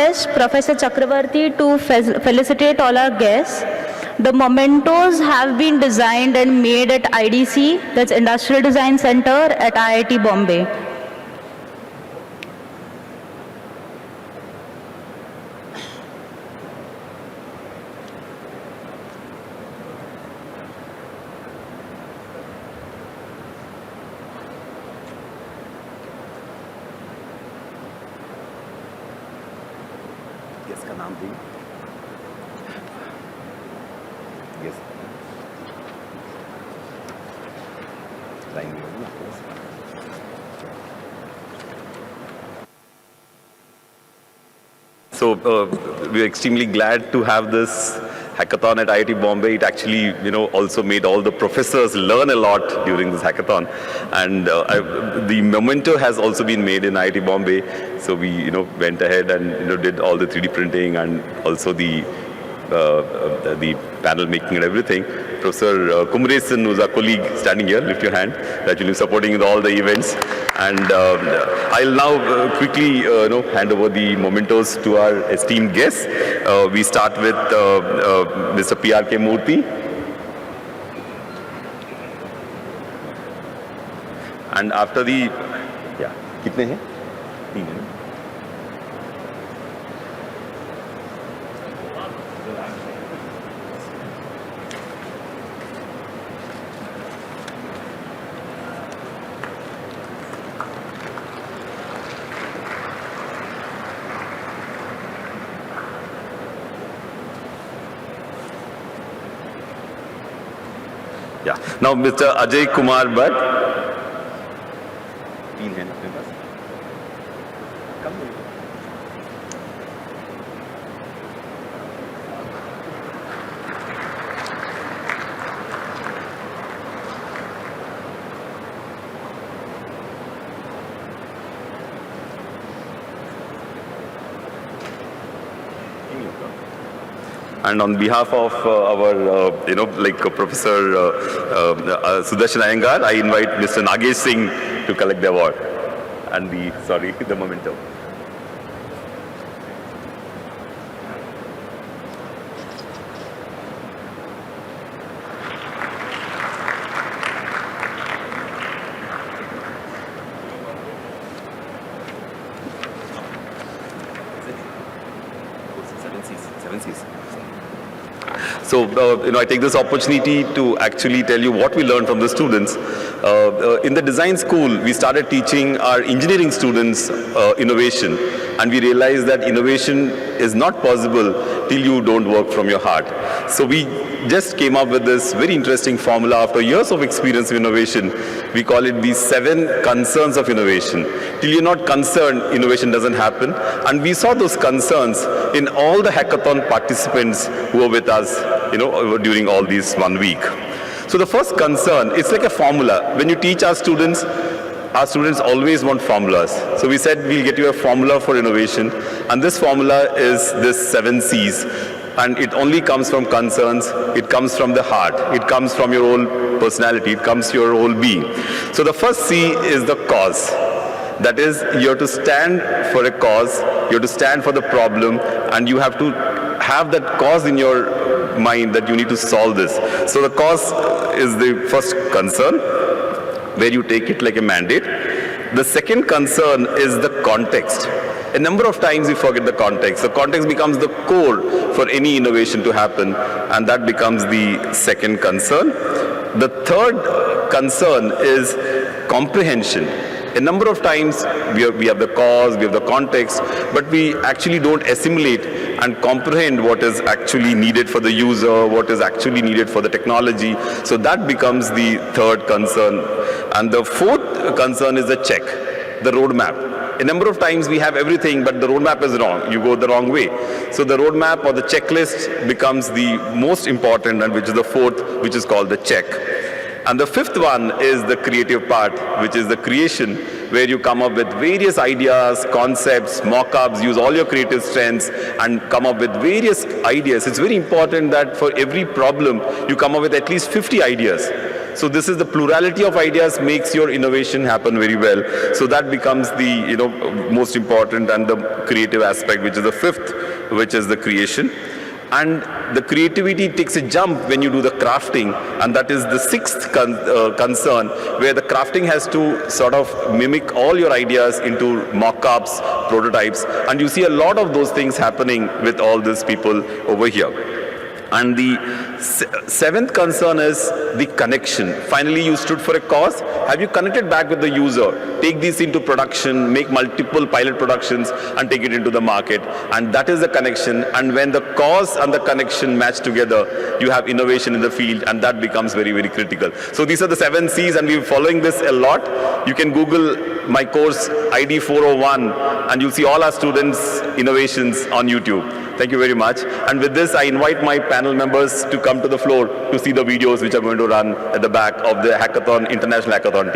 request Professor Chakravarti to felicitate all our guests. The mementos have been designed and made at IDC, that's Industrial Design Center at IIT Bombay. इसका नाम दी yes So we are extremely glad to have this hackathon at IIT Bombay. It actually, also made all the professors learn a lot during this hackathon, and the memento has also been made in IIT Bombay. So we, went ahead and did all the 3D printing and also the panel making and everything. Professor Kumresan, who's our colleague standing here, lift your hand, that will be supporting in all the events. And I'll now quickly hand over the mementos to our esteemed guests. We start with Mr. P.R.K. Murthy. And after the, कितने हैं? 3 हैं. Now, Mr. Ajay Kumar Bhatt. 3 हैं अपने पास. And on behalf of our, Professor Sudarshan Iyengar, I invite Mr. Nagesh Singh to collect the award and the memento. Seven C's. So, I take this opportunity to actually tell you what we learned from the students. In the design school, we started teaching our engineering students innovation, and we realized that innovation is not possible till you don't work from your heart. So we just came up with this very interesting formula after years of experience in innovation. We call it the 7 concerns of innovation. Till you're not concerned, innovation doesn't happen. And we saw those concerns in all the hackathon participants who were with us, during all these 1 week. So the first concern, it's like a formula. When you teach our students always want formulas. So we said we'll get you a formula for innovation. And this formula is this 7 C's. And it only comes from concerns, it comes from the heart, it comes from your whole personality, it comes your whole being. So the first C is the cause. That is, you have to stand for a cause, you have to stand for the problem, and you have to have that cause in your mind that you need to solve this. So the cause is the first concern, where you take it like a mandate. The second concern is the context. A number of times we forget the context. The context becomes the core for any innovation to happen, and that becomes the second concern. The third concern is comprehension. A number of times we have the cause, we have the context, but we actually don't assimilate and comprehend what is actually needed for the user, what is actually needed for the technology. So that becomes the third concern. And the fourth concern is the check, the roadmap. A number of times we have everything, but the roadmap is wrong. You go the wrong way. So the roadmap or the checklist becomes the most important, and which is the fourth, which is called the check. And the fifth one is the creative part, which is the creation, where you come up with various ideas, concepts, mock-ups, use all your creative strengths and come up with various ideas. It's very important that for every problem, you come up with at least 50 ideas. So this is the plurality of ideas makes your innovation happen very well. So that becomes the most important and the creative aspect, which is the fifth, which is the creation. And the creativity takes a jump when you do the crafting, and that is the sixth concern, where the crafting has to sort of mimic all your ideas into mock-ups, prototypes, and you see a lot of those things happening with all these people over here. And the seventh concern is the connection. Finally, you stood for a cause. Have you connected back with the user? Take these into production, make multiple pilot productions, and take it into the market. And that is the connection. And when the cause and the connection match together, you have innovation in the field, and that becomes very, very critical. So these are the 7 C's, and we're following this a lot. You can Google my course ID 401, and you'll see all our students' innovations on YouTube. Thank you very much. And with this, I invite my panel members to come to the floor to see the videos which are going to run at the back of the Hackathon, International Hackathon team.